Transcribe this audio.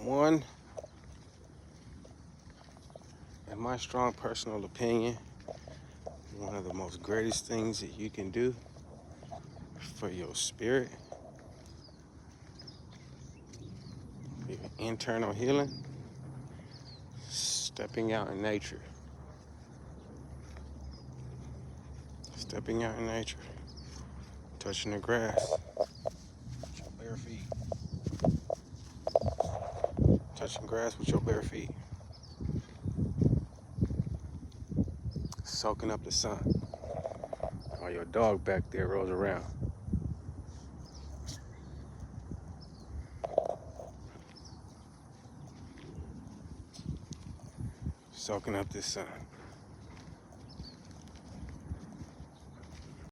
One, in my strong personal opinion, one of the most greatest things that you can do for your spirit, your internal healing, stepping out in nature. Stepping out in nature. Touching the grass with your bare feet. Touching grass with your bare feet. Soaking up the sun while your dog back there rolls around. Soaking up this sun.